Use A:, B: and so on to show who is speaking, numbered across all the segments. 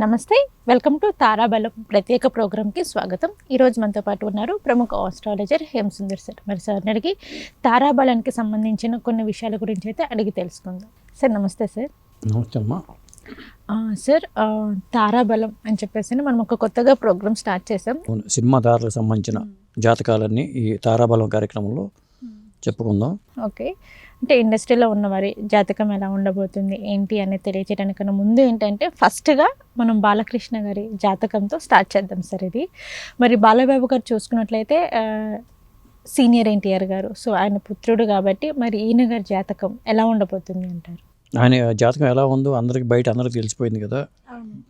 A: నమస్తే, welcome to తారాబలం ప్రత్యేక ప్రోగ్రామ్కి స్వాగతం. ఈరోజు మనతో పాటు ఉన్నారు ప్రముఖ ఆస్ట్రాలజర్ హేమసుందర్ సార్. మరి సార్ని అడిగి తారాబలానికి సంబంధించిన కొన్ని విషయాల గురించి అయితే అడిగి తెలుసుకుందాం. సార్ నమస్తే సార్.
B: నమస్తే అమ్మా.
A: సార్, తారాబలం అని చెప్పేసి మనం ఒక కొత్తగా ప్రోగ్రామ్ స్టార్ట్ చేసాం.
B: సినిమా తారలకు సంబంధించిన జాతకాలన్నీ ఈ తారాబలం కార్యక్రమంలో చెప్పుకుందాం.
A: ఓకే, అంటే ఇండస్ట్రీలో ఉన్నవారి జాతకం ఎలా ఉండబోతుంది ఏంటి అనేది తెలియచేయడానికన్నా ముందు ఏంటంటే ఫస్ట్గా మనం బాలకృష్ణ గారి జాతకంతో స్టార్ట్ చేద్దాం సార్. ఇది మరి బాలబాబు గారు చూసుకున్నట్లయితే సీనియర్ ఎన్టీఆర్ గారు, సో ఆయన పుత్రుడు కాబట్టి మరి ఈయన గారి జాతకం ఎలా ఉండబోతుంది అంటారు?
B: ఆయన జాతకం ఎలా ఉందో అందరికి బయట అందరికి తెలిసిపోయింది కదా.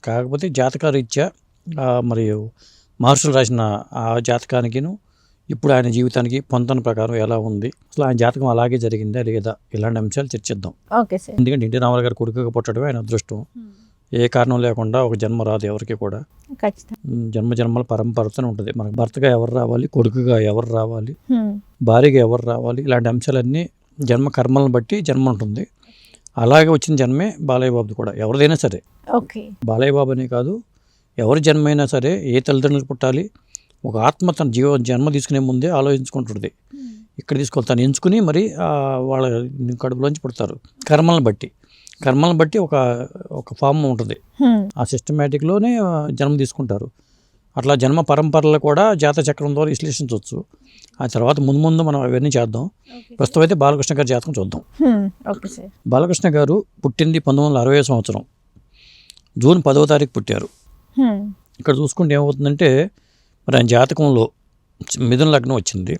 B: కాకపోతే జాతకరీత్యా మరియు మహర్షులు రాసిన ఆ జాతకానికిను ఇప్పుడు ఆయన జీవితానికి పొంతన ప్రకారం ఎలా ఉంది, అసలు ఆయన జాతకం అలాగే జరిగిందా లేదా, ఇలాంటి అంశాలు చర్చిద్దాం.
A: Okay sir.
B: ఎందుకంటే ఎన్టీ రామారావు గారు కొడుకుగా పుట్టడమే ఆయన అదృష్టం. ఏ కారణం లేకుండా ఒక జన్మ రాదు ఎవరికి కూడా. జన్మల పరంపరతోనే ఉంటుంది. మనకు భర్తగా ఎవరు రావాలి, కొడుకుగా ఎవరు రావాలి, భార్యగా ఎవరు రావాలి, ఇలాంటి అంశాలన్నీ జన్మ కర్మలను బట్టి జన్మ ఉంటుంది. అలాగే వచ్చిన జన్మే బాలయ్య బాబుది కూడా. ఎవరిదైనా సరే, బాలయ్య బాబు అనే కాదు, ఎవరి జన్మైనా సరే, ఏ తల్లిదండ్రులు పుట్టాలి, ఒక ఆత్మ తన జన్మ తీసుకునే ముందే ఆలోచించుకుంటుంది. ఇక్కడ తీసుకోవాలి తను ఎంచుకుని మరి వాళ్ళ కడుపులోంచి పుడతారు. కర్మలను బట్టి ఒక ఫామ్ ఉంటుంది. ఆ సిస్టమేటిక్లోనే జన్మ తీసుకుంటారు. అట్లా జన్మ పరంపరలు కూడా జాతక చక్రం ద్వారా విశ్లేషించవచ్చు. ఆ తర్వాత ముందు మనం అవన్నీ చేద్దాం. ప్రస్తుతం అయితే బాలకృష్ణ గారి జాతకం చూద్దాం. బాలకృష్ణ గారు పుట్టింది 1960 సంవత్సరం జూన్ 10వ తారీఖు పుట్టారు. ఇక్కడ చూసుకుంటే ఏమవుతుందంటే మరి ఆయన జాతకంలో మిథున లగ్నం వచ్చింది.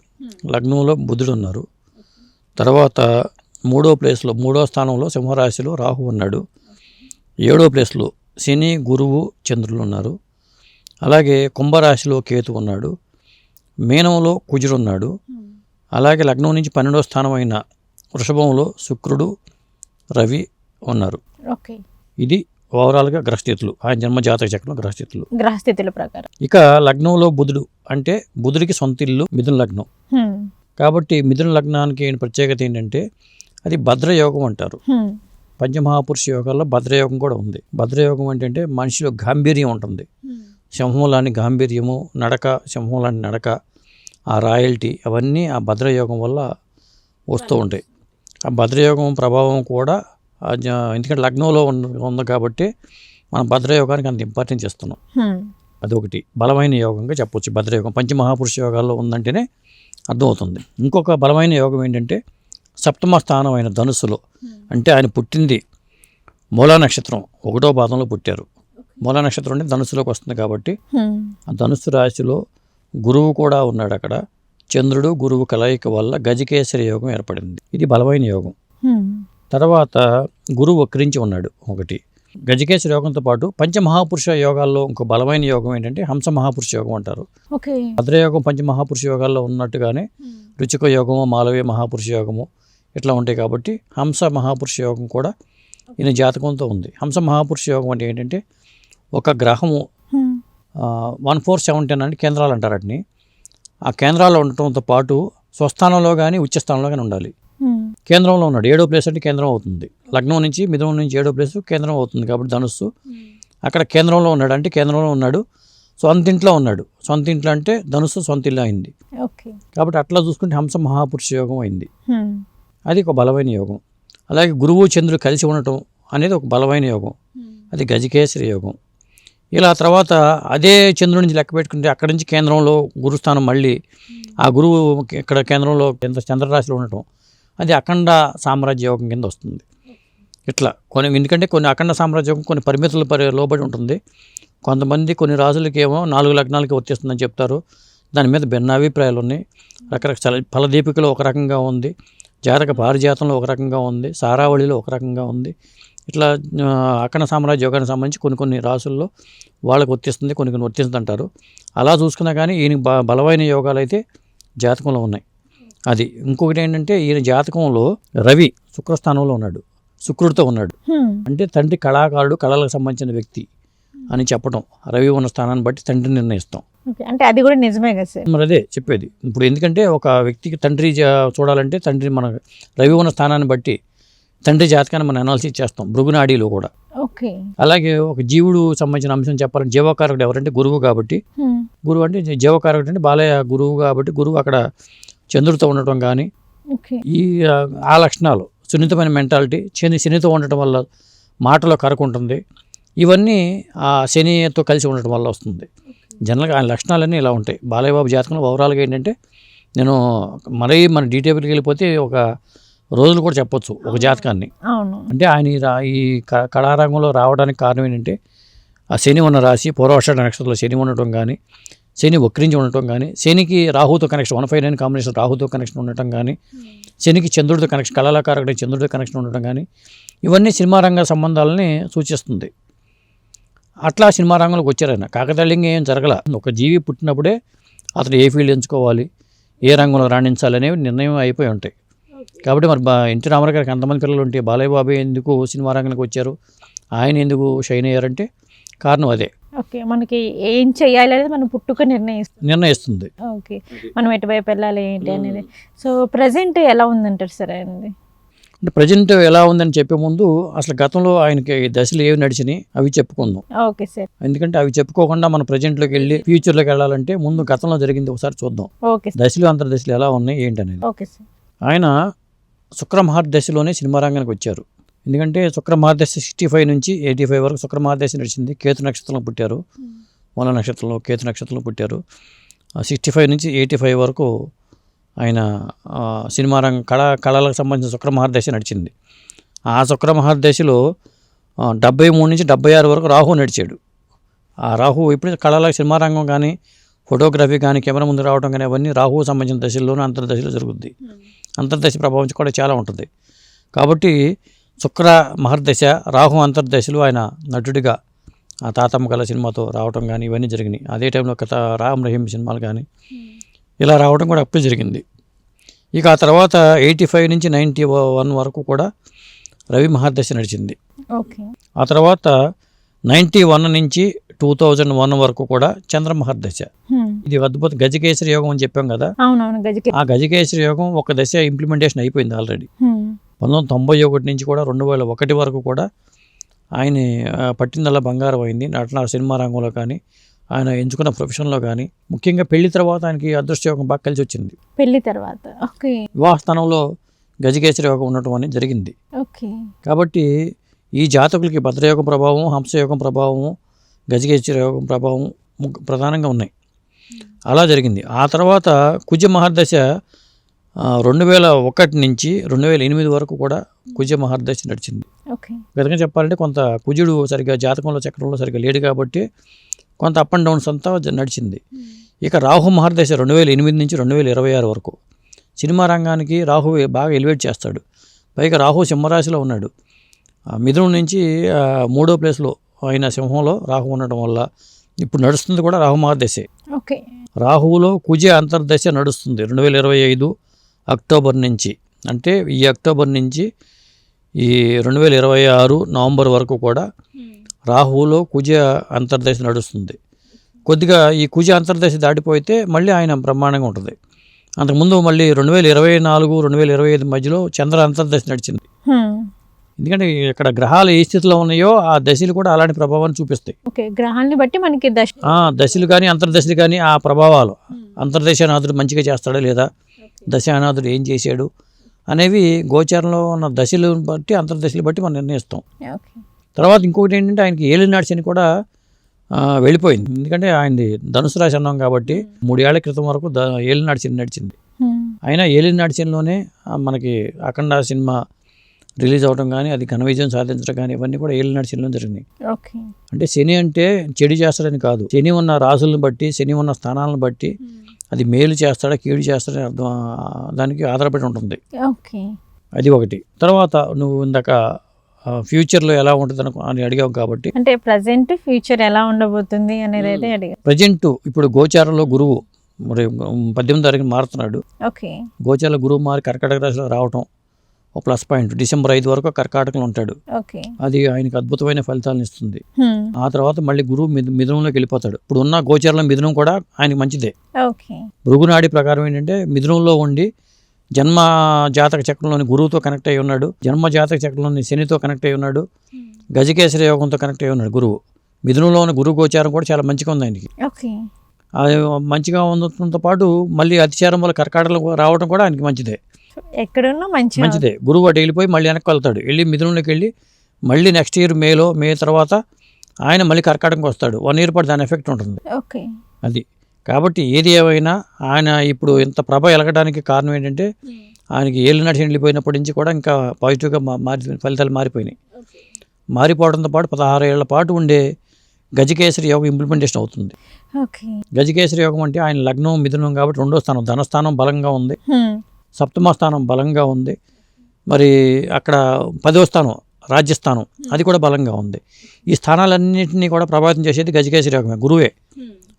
B: లగ్నంలో బుధుడు ఉన్నారు. తర్వాత మూడో స్థానంలో సింహరాశిలో రాహు ఉన్నాడు. 7వ ప్లేస్లో శని, గురువు, చంద్రులు ఉన్నారు. అలాగే కుంభరాశిలో కేతు ఉన్నాడు. మీనంలో కుజుడు ఉన్నాడు. అలాగే లగ్నం నుంచి 12వ స్థానం అయిన వృషభంలో శుక్రుడు, రవి ఉన్నారు. ఇది ఓవరాల్గా గ్రహస్థితులు, ఆయన జన్మ జాతక చక్రం గ్రహస్థితుల ప్రకారం. ఇక లగ్నంలో బుధుడు అంటే బుధుడికి సొంత ఇల్లు మిథున లగ్నం. కాబట్టి మిథున లగ్నానికి ప్రత్యేకత ఏంటంటే అది భద్రయోగం అంటారు. పంచమహాపురుష యోగాల్లో భద్రయోగం కూడా ఉంది. భద్రయోగం అంటే మనిషిలో గాంభీర్యం ఉంటుంది. సింహంలాంటి గాంభీర్యము, నడక, సింహంలాంటి నడక, ఆ రాయల్టీ, అవన్నీ ఆ భద్రయోగం వల్ల వస్తూ ఉంటాయి. ఆ భద్రయోగం ప్రభావం కూడా ఎందుకంటే లగ్నంలో ఉంది కాబట్టి మనం భద్రయోగానికి అంత ఇంపార్టెన్స్ ఇస్తున్నాం. అదొకటి బలమైన యోగంగా చెప్పవచ్చు. భద్రయోగం పంచమహాపురుష యోగాల్లో ఉందంటేనే అర్థమవుతుంది. ఇంకొక బలమైన యోగం ఏంటంటే సప్తమ స్థానం అయిన ధనుస్సులో, అంటే ఆయన పుట్టింది మూలా నక్షత్రం 1వ పాదంలో పుట్టారు. మూలా నక్షత్రం అంటే ధనుస్సులోకి వస్తుంది కాబట్టి ఆ ధనుస్సు రాశిలో గురువు కూడా ఉన్నాడు. అక్కడ చంద్రుడు గురువు కలయిక వల్ల గజకేసరి యోగం ఏర్పడింది. ఇది బలమైన యోగం. తర్వాత గురువు వక్రించి ఉన్నాడు. ఒకటి గజకేసరి యోగంతో పాటు పంచమహాపురుష యోగాల్లో ఇంకో బలమైన యోగం ఏంటంటే హంస మహాపురుష యోగం అంటారు. భద్రయోగం పంచమహాపురుష యోగాల్లో ఉన్నట్టుగానే రుచిక యోగము, మాలవీయ మహాపురుష యోగము ఇట్లా ఉంటాయి. కాబట్టి హంస మహాపురుష యోగం కూడా ఈయన జాతకంతో ఉంది. హంస మహాపురుష యోగం అంటే ఏంటంటే ఒక గ్రహము 1417 అంటే కేంద్రాలు అంటారు. వాటిని ఆ కేంద్రాల్లో ఉండటంతో పాటు స్వస్థానంలో కానీ ఉచ్చస్థానంలో కానీ ఉండాలి. కేంద్రంలో ఉన్నాడు. 7వ ప్లేస్ అంటే కేంద్రం అవుతుంది. లగ్నం నుంచి మిథునం నుంచి 7వ ప్లేస్ కేంద్రం అవుతుంది. కాబట్టి ధనుస్సు అక్కడ కేంద్రంలో ఉన్నాడు. అంటే కేంద్రంలో ఉన్నాడు, సొంత ఇంట్లో ఉన్నాడు. సొంత ఇంట్లో అంటే ధనుస్సు సొంత ఇల్లు అయింది. కాబట్టి అట్లా చూసుకుంటే హంస మహాపురుష యోగం అయింది. అది ఒక బలమైన యోగం. అలాగే గురువు చంద్రుడు కలిసి ఉండటం అనేది ఒక బలమైన యోగం. అది గజకేసరి యోగం. ఇలా తర్వాత అదే చంద్రుడి నుంచి లెక్క పెట్టుకుంటే అక్కడి నుంచి కేంద్రంలో గురుస్థానం, మళ్ళీ ఆ గురువు ఇక్కడ కేంద్రంలో చంద్రరాశిలో ఉండటం, అది అఖండ సామ్రాజ్య యోగం కింద వస్తుంది. ఇట్లా ఎందుకంటే కొన్ని అఖండ సామ్రాజ్య యోగం కొన్ని పరిమితులు లోబడి ఉంటుంది. కొంతమంది కొన్ని రాజులకి ఏమో 4 లగ్నాలకి వర్తిస్తుందని చెప్తారు. దాని మీద భిన్న అభిప్రాయాలు ఉన్నాయి. రకరకాల ఫలదీపికలో ఒక రకంగా ఉంది, జాతక పారిజాతంలో ఒక రకంగా ఉంది, సారావళిలో ఒక రకంగా ఉంది. ఇట్లా అఖండ సామ్రాజ్య యోగానికి సంబంధించి కొన్ని రాసుల్లో వాళ్ళకి వర్తిస్తుంది, కొన్ని వర్తిస్తుంది అంటారు. అలా చూసుకున్నా కానీ ఈయన బలమైన యోగాలు అయితే జాతకంలో ఉన్నాయి. అది ఇంకొకటి ఏంటంటే ఈయన జాతకంలో రవి శుక్రస్థానంలో ఉన్నాడు, శుక్రుడితో ఉన్నాడు. అంటే తండ్రి కళాకారుడు, కళలకు సంబంధించిన వ్యక్తి అని చెప్పడం. రవి ఉన్న స్థానాన్ని బట్టి తండ్రిని నిర్ణయిస్తాం.
A: అంటే అది కూడా నిజమే కదా సార్.
B: మరి అదే చెప్పేది. ఇప్పుడు ఎందుకంటే ఒక వ్యక్తికి తండ్రి చూడాలంటే తండ్రి మన రవి ఉన్న స్థానాన్ని బట్టి తండ్రి జాతకాన్ని మనం అనాలిసిస్ చేస్తాం. భృగునాడీలో కూడా
A: ఓకే.
B: అలాగే ఒక జీవుడు సంబంధించిన అంశం చెప్పాలంటే జీవకారకుడు ఎవరంటే గురువు కాబట్టి, గురువు అంటే జీవకారకుడు అంటే బాలయ్య గురువు కాబట్టి, గురువు అక్కడ చంద్రుడితో ఉండటం కానీ
A: ఓకే.
B: ఈ ఆ లక్షణాలు సున్నితమైన మెంటాలిటీ, శనితో ఉండటం వల్ల మాటలో కరకుంటుంది, ఇవన్నీ ఆ శనితో కలిసి ఉండటం వల్ల వస్తుంది. జనరల్గా ఆయన లక్షణాలన్నీ ఇలా ఉంటాయి. బాలయ్య బాబు జాతకంలో ఓవరాల్గా ఏంటంటే నేను మన డీటెయిల్కి వెళ్ళిపోతే ఒక రోజులు కూడా చెప్పొచ్చు ఒక జాతకాన్ని.
A: అవును.
B: అంటే ఆయన ఈ కళారంగంలో రావడానికి కారణం ఏంటంటే ఆ శని ఉన్న రాశి పూర్వాషాఢ నక్షత్రంలో శని ఉండటం కానీ, శని వక్రించి ఉండటం కానీ, శనికి రాహుతో కనెక్షన్ 159 కాంబినేషన్ రాహుతో కనెక్షన్ ఉండటం కానీ, శనికి చంద్రుడితో కనెక్షన్ కళాకారకుడి చంద్రుడితో కనెక్షన్ ఉండటం కానీ, ఇవన్నీ సినిమా రంగ సంబంధాలని సూచిస్తుంది. అట్లా సినిమా రంగంలోకి వచ్చారు ఆయన. కాకతాళీయంగా ఏం జరగల. ఒక జీవి పుట్టినప్పుడే అతను ఏ ఫీల్డ్ ఎంచుకోవాలి, ఏ రంగంలో రాణించాలి అనేవి నిర్ణయం అయిపోయి ఉంటాయి. కాబట్టి మరి ఎన్టీ రామారావు గారికి అంతమంది పిల్లలు ఉంటే బాలయ్య బాబు ఎందుకు సినిమా రంగంలోకి వచ్చారు, ఆయన ఎందుకు షైన్ అయ్యారంటే కారణం అదే.
A: ఓకే. మనకి ఏం చెయ్యాలి అనేది మనం పుట్టుక
B: నిర్ణయిస్తుంది.
A: ఓకే. మనం ఎటువైపు వెళ్ళాలి ఏంటి అనేది. సో ప్రజెంట్ ఎలా ఉందంటారు సార్ ఆయనది?
B: అంటే ప్రజెంట్ ఎలా ఉందని చెప్పే ముందు అసలు గతంలో ఆయనకి దశలు ఏవి నడిచినాయి అవి చెప్పుకుందాం.
A: Okay sir.
B: ఎందుకంటే అవి చెప్పుకోకుండా మన ప్రజెంట్లోకి వెళ్ళి ఫ్యూచర్లోకి వెళ్ళాలంటే ముందు గతంలో జరిగింది ఒకసారి చూద్దాం.
A: ఓకే.
B: దశలు అంతర్దశలు ఎలా ఉన్నాయి ఏంటనేది.
A: Okay sir.
B: ఆయన శుక్రమహర్దశలోనే సినిమా రంగానికి వచ్చారు. ఎందుకంటే శుక్రమహర్దశ 65 నుంచి 85 వరకు శుక్రమహర్దశ నడిచింది. కేతు నక్షత్రంలో పుట్టారు, మూల నక్షత్రంలో కేతు నక్షత్రంలో పుట్టారు. 65 నుంచి 85 వరకు ఆయన సినిమా రంగం కళలకు సంబంధించిన శుక్రమహర్దశ నడిచింది. ఆ శుక్రమహర్దశలో 73 నుంచి 76 వరకు రాహు నడిచాడు. ఆ రాహు ఇప్పుడు కళల సినిమా రంగం కానీ, ఫోటోగ్రఫీ కానీ, కెమెరా ముందు రావడం కానీ అవన్నీ రాహువు సంబంధించిన దశల్లోనూ అంతర్దశలో జరుగుద్ది. అంతర్దశ ప్రభావం కూడా చాలా ఉంటుంది. కాబట్టి శుక్ర మహర్దశ, రాహు అంతర్దశలు ఆయన నటుడిగా ఆ తాతమ్మ కళ సినిమాతో రావడం కానీ ఇవన్నీ జరిగినాయి. అదే టైంలో రామ్ రహీం సినిమాలు కానీ ఇలా రావడం కూడా అప్పుడు జరిగింది. ఇక ఆ తర్వాత 85 నుంచి 91 వరకు కూడా రవి మహర్దశ నడిచింది.
A: ఓకే.
B: ఆ తర్వాత 91 నుంచి 2001 వరకు కూడా చంద్ర మహర్దశ. ఇది అద్భుత గజకేసరి యోగం అని చెప్పాం కదా. ఆ గజకేసరి యోగం ఒక దశ ఇంప్లిమెంటేషన్ అయిపోయింది ఆల్రెడీ. 1991 నుంచి కూడా 2001 వరకు కూడా ఆయన పట్టిందల్లా బంగారం అయింది. నటన సినిమా రంగంలో కానీ, ఆయన ఎంచుకున్న ప్రొఫెషన్లో కానీ, ముఖ్యంగా పెళ్లి తర్వాత ఆయనకి అదృష్ట యోగం బాగా కలిసి వచ్చింది.
A: పెళ్లి తర్వాత
B: వివాహ స్థానంలో గజకేసరి యోగం ఉండటం అనేది జరిగింది.
A: ఓకే.
B: కాబట్టి ఈ జాతకులకి భద్రయోగం ప్రభావం, హంసయోగం ప్రభావం, గజకేసరి యోగం ప్రభావం ప్రధానంగా ఉన్నాయి. అలా జరిగింది. ఆ తర్వాత కుజ మహర్దశ 2001 నుంచి 2008 వరకు కూడా కుజ మహర్దశ నడిచింది. విధంగా చెప్పాలంటే కొంత కుజుడు సరిగ్గా జాతకంలో చక్రంలో సరిగ్గా లేడు కాబట్టి కొంత అప్ అండ్ డౌన్స్ అంతా నడిచింది. ఇక రాహు మహర్దశ 2008 నుంచి 2026 వరకు సినిమా రంగానికి రాహు బాగా ఎలివేట్ చేస్తాడు. పైగా రాహు సింహరాశిలో ఉన్నాడు. మిథునం నుంచి 3వ ప్లేస్లో ఆయన సింహంలో రాహు ఉండటం వల్ల ఇప్పుడు నడుస్తుంది కూడా రాహు మహర్దశే. రాహువులో కుజ అంతర్దశ నడుస్తుంది 2025 అక్టోబర్ నుంచి. అంటే ఈ అక్టోబర్ నుంచి ఈ 2026 నవంబర్ వరకు కూడా రాహువులో కుజ అంతర్దశ నడుస్తుంది. కొద్దిగా ఈ కుజ అంతర్దశ దాటిపోతే మళ్ళీ ఆయన బ్రహ్మాండంగా ఉంటుంది. అంతకుముందు మళ్ళీ 2024, 2025 మధ్యలో చంద్ర అంతర్దశ నడిచింది. ఎందుకంటే ఇక్కడ గ్రహాలు ఏ స్థితిలో ఉన్నాయో ఆ దశలు కూడా అలాంటి ప్రభావాన్ని చూపిస్తాయి.
A: గ్రహాన్ని బట్టి మనకి
B: దశలు కానీ అంతర్దశలు కానీ ఆ ప్రభావాలు, అంతర్దశానాథుడు మంచిగా చేస్తాడా లేదా, దశానాథుడు ఏం చేశాడు అనేవి గోచారంలో ఉన్న దశలు బట్టి అంతర్దశలు బట్టి మనం నిర్ణయిస్తాం. తర్వాత ఇంకొకటి ఏంటంటే ఆయనకి ఏలినాడు శని కూడా వెళ్ళిపోయింది. ఎందుకంటే ఆయనది ధనుసు రాశి అన్నాం కాబట్టి 3 ఏళ్ల క్రితం వరకు ఏలినాడు శని నడిచింది. అయినా ఏలినాడు శనిలోనే మనకి అఖండ సినిమా రిలీజ్ అవడం కానీ, అది ఘన విజయం సాధించడం కానీ ఇవన్నీ కూడా ఏలినాడు శనిలో జరిగినాయి. అంటే శని అంటే చెడు చేస్తాడని కాదు, శని ఉన్న రాసులను బట్టి, శని ఉన్న స్థానాలను బట్టి అది మేలు చేస్తాడా కీడు చేస్తాడని అర్థం, దానికి ఆధారపడి ఉంటుంది. అది ఒకటి. తర్వాత నువ్వు ఇందాక ఫ్యూచర్లో ఎలా ఉంటుంది అని అడిగావు కాబట్టి,
A: అంటే ప్రజెంట్ ఫ్యూచర్ ఎలా ఉండబోతుంది అనేది అయితే అడిగావు.
B: ప్రజెంట్ ఇప్పుడు గోచారంలో గురువు మరి 18వ తారీఖున మారుతున్నాడు. గోచారంలో గురువు మారి కర్కాటక రాశిలో రావటం ఒక ప్లస్ పాయింట్. డిసెంబర్ 5 వరకు కర్కాటకలో ఉంటాడు. అది ఆయనకు అద్భుతమైన ఫలితాలను ఇస్తుంది. ఆ తర్వాత మళ్ళీ గురువు మిథునంలోకి వెళ్ళిపోతాడు. ఇప్పుడు ఉన్న గోచారంలో మిథునం కూడా ఆయనకి మంచిదే. భృగునాడి ప్రకారం ఏంటంటే మిథునంలో ఉండి జన్మ జాతక చక్రంలోని గురువుతో కనెక్ట్ అయి ఉన్నాడు, జన్మ జాతక చక్రంలోని శనితో కనెక్ట్ అయి ఉన్నాడు, గజకేసరి యోగంతో కనెక్ట్ అయి ఉన్నాడు గురువు. మిథునంలో ఉన్న గురువు గోచారం కూడా చాలా మంచిగా ఉంది ఆయనకి.
A: ఓకే.
B: అది మంచిగా ఉండటంతో పాటు మళ్ళీ అతిచారం వల్ల కర్కాటకం రావడం కూడా ఆయనకి మంచిదే.
A: ఎక్కడున్నా
B: మంచిదే. గురువు అటు వెళ్ళిపోయి మళ్ళీ వెనక్కి వెళ్తాడు, వెళ్ళి మిథునంలోకి వెళ్ళి మళ్ళీ నెక్స్ట్ ఇయర్ మే తర్వాత ఆయన మళ్ళీ కర్కాటకంకి వస్తాడు. 1 year పాటు దాని ఎఫెక్ట్ ఉంటుంది.
A: ఓకే.
B: అది కాబట్టి ఏది ఏమైనా ఆయన ఇప్పుడు ఇంత ప్రభ ఎలగడానికి కారణం ఏంటంటే ఆయనకి ఏళ్ళనాటి వెళ్ళిపోయినప్పటి నుంచి కూడా ఇంకా పాజిటివ్గా ఫలితాలు మారిపోయినాయి. మారిపోవడంతో పాటు 16 ఏళ్ల పాటు ఉండే గజకేసరి యోగం ఇంప్లిమెంటేషన్ అవుతుంది.
A: ఓకే.
B: గజకేసరి యోగం అంటే ఆయన లగ్నం మిథునం కాబట్టి 2వ స్థానం ధనస్థానం బలంగా ఉంది, 7వ స్థానం బలంగా ఉంది, మరి అక్కడ 10వ స్థానం రాజ్యస్థానం అది కూడా బలంగా ఉంది. ఈ స్థానాలన్నింటినీ కూడా ప్రభావితం చేసేది గజకేసరి యోగమే, గురువే.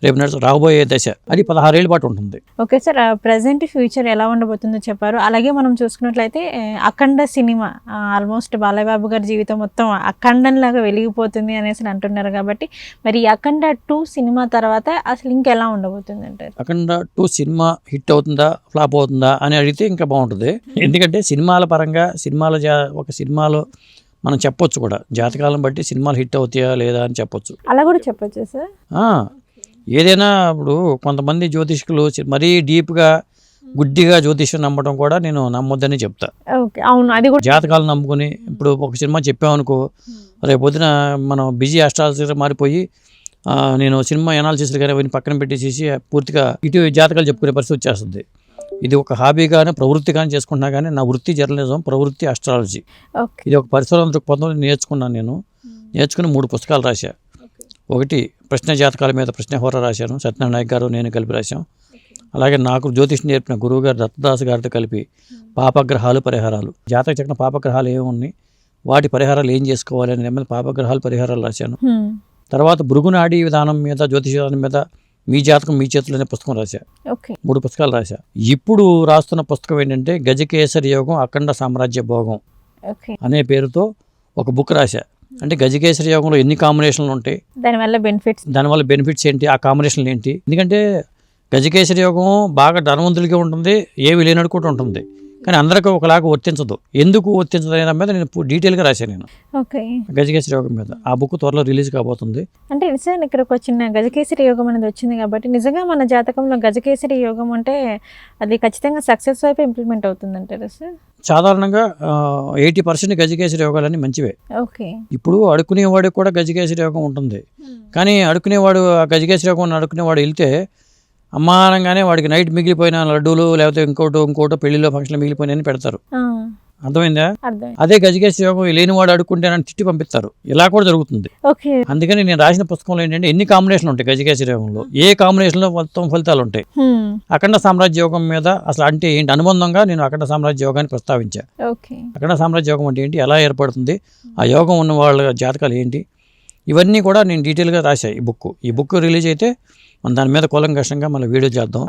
B: రేపు రాబోయే దశ అది 16 ఏళ్ళ పాటు ఉంటుంది.
A: ఓకే సార్, ప్రజెంట్ ఫ్యూచర్ ఎలా ఉండబోతుందో చెప్పారు. అలాగే మనం చూసుకున్నట్లయితే అఖండ సినిమా ఆల్మోస్ట్ బాలయ్యబాబు గారి జీవితం మొత్తం అఖండంలాగా వెలిగిపోతుంది అనేసి అంటున్నారు కాబట్టి మరి అఖండ 2 సినిమా తర్వాత అసలు ఇంకెలా ఉండబోతుంది అంటారు?
B: అఖండ 2 సినిమా హిట్ అవుతుందా ఫ్లాప్ అవుతుందా అని అడిగితే ఇంకా బాగుంటుంది. ఎందుకంటే సినిమాల పరంగా ఒక సినిమాలో మనం చెప్పొచ్చు కూడా, జాతకాలను బట్టి సినిమాలు హిట్ అవుతాయా లేదా అని చెప్పొచ్చు.
A: అలా కూడా చెప్పొచ్చు సార్.
B: ఏదైనా ఇప్పుడు కొంతమంది జ్యోతిష్కులు మరీ డీప్గా గుడ్డిగా జ్యోతిష్యం నమ్మడం కూడా నేను నమ్మొద్దని చెప్తా.
A: అవును, అది కూడా
B: జాతకాలు నమ్ముకుని ఇప్పుడు ఒక సినిమా చెప్పామనుకో, రేపు పొద్దున మనం బిజీ ఆస్ట్రాలజర్ మారిపోయి నేను సినిమా ఎనాలిసిస్లు కానీ అవన్నీ పక్కన పెట్టేసేసి పూర్తిగా ఇటు జాతకాలు చెప్పుకునే పరిస్థితి వచ్చేస్తుంది. ఇది ఒక హాబీగానే ప్రవృత్తి కానీ చేసుకుంటున్నా కానీ నా వృత్తి జర్నలిజం, ప్రవృత్తి ఆస్ట్రాలజీ. ఇది ఒక పరిశోధన దృక్పథంలో నేర్చుకున్నాను. నేర్చుకుని 3 పుస్తకాలు రాశా. ఒకటి ప్రశ్న జాతకాల మీద ప్రశ్నహోర రాశాను, సత్యనారాయణ నాయక్ గారు నేను కలిపి రాశాం. అలాగే నాకు జ్యోతిష్ నేర్పిన గురువు గారు దత్తదాస్ గారితో కలిపి పాపగ్రహాలు పరిహారాలు, జాతక చక్రం పాపగ్రహాలు ఏమున్నాయి, వాటి పరిహారాలు ఏం చేసుకోవాలి అనే మీద పాపగ్రహాలు పరిహారాలు రాశాను. తర్వాత భృగునాడీ విధానం మీద, జ్యోతిష విధానం మీద మీ జాతకం మీ చేతులు అనే పుస్తకం రాశా. 3 పుస్తకాలు రాశా. ఇప్పుడు రాస్తున్న పుస్తకం ఏంటంటే గజకేసరి యోగం అఖండ సామ్రాజ్య భోగం అనే పేరుతో ఒక బుక్ రాశా. అంటే గజకేసరి యోగంలో ఎన్ని కాంబినేషన్లు ఉంటాయి, దానివల్ల బెనిఫిట్స్ ఏంటి, ఆ కాంబినేషన్లు ఏంటి. ఎందుకంటే గజకేసరి యోగం బాగా ధనవంతులకి ఉంటుంది, ఏవి లేనట్టు కూడా ఉంటుంది, కానీ అందరికీ ఒకలాగా వర్తించదు. ఎందుకు వర్తించదు అనే మీద నేను డీటెయిల్గా రాశాను నేను గజకేసరి యోగం మీద. ఆ బుక్ త్వరలో రిలీజ్ కాబోతుంది.
A: అంటే నిజంగా ఇక్కడ ఒక చిన్న గజకేసరి యోగం అనేది వచ్చింది కాబట్టి నిజంగా మన జాతకంలో గజకేసరి యోగం అంటే అది ఖచ్చితంగా సక్సెస్ వైపు ఇంప్లిమెంట్ అవుతుంది అంటారు సార్?
B: సాధారణంగా 80% గజకేసరి యోగాలన్నీ మంచివే. ఇప్పుడు అడుక్కునేవాడికి కూడా గజకేసరి యోగం ఉంటుంది, కానీ అడుక్కునేవాడు ఆ గజకేసరి యోగం అడుక్కునేవాడు వెళ్తే అమ్మానంగానే వాడికి నైట్ మిగిలిపోయిన లడ్డూలు లేకపోతే ఇంకోటో పెళ్లిలో ఫంక్షన్లో మిగిలిపోయిన పెడతారు. అర్థమైందా? అదే గజకేసరి యోగం లేనివాడు అడుక్కుంటేనని తిట్టి పంపిస్తారు. ఇలా కూడా జరుగుతుంది. అందుకని నేను రాసిన పుస్తకంలో ఏంటంటే ఎన్ని కాంబినేషన్లు ఉంటాయి గజకేసరి యోగంలో, ఏ కాంబినేషన్లో మొత్తం ఫలితాలు ఉంటాయి. అఖండ సామ్రాజ్య యోగం మీద అసలు అంటే ఏంటి అనుబంధంగా నేను అఖండ సామ్రాజ్య యోగాన్ని ప్రస్తావించా. అఖండ సామ్రాజ్య యోగం అంటే ఏంటి, ఎలా ఏర్పడుతుంది, ఆ యోగం ఉన్న వాళ్ళ జాతకాలు ఏంటి, ఇవన్నీ కూడా నేను డీటెయిల్గా రాశా. ఈ బుక్ రిలీజ్ అయితే మనం దాని మీద కూలంకషంగా మనం వీడియో చేద్దాం.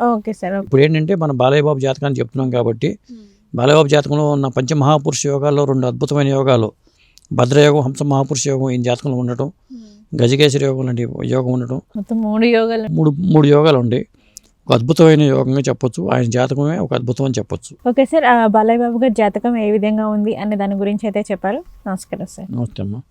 B: ఇప్పుడు ఏంటంటే మనం బాలయ్యబాబు జాతకాన్ని చెప్తున్నాం కాబట్టి బాలయ్యబాబు జాతకంలో ఉన్న పంచమహాపురుష యోగాల్లో 2 అద్భుతమైన యోగాలు, భద్రయోగం, హంస మహాపురుష యోగం ఈ జాతకంలో ఉండటం, గజకేసరి యోగం లాంటి యోగం ఉండటం, 3 యోగాలు ఉండే ఒక అద్భుతమైన యోగంగా చెప్పొచ్చు. ఆయన జాతకమే ఒక అద్భుతం అని చెప్పొచ్చు.
A: ఓకే సార్, బాలయ్యబాబు గారి జాతకం ఏ విధంగా ఉంది అనే దాని గురించి అయితే చెప్పారు. నమస్కారం సార్.
B: నమస్తే అమ్మా.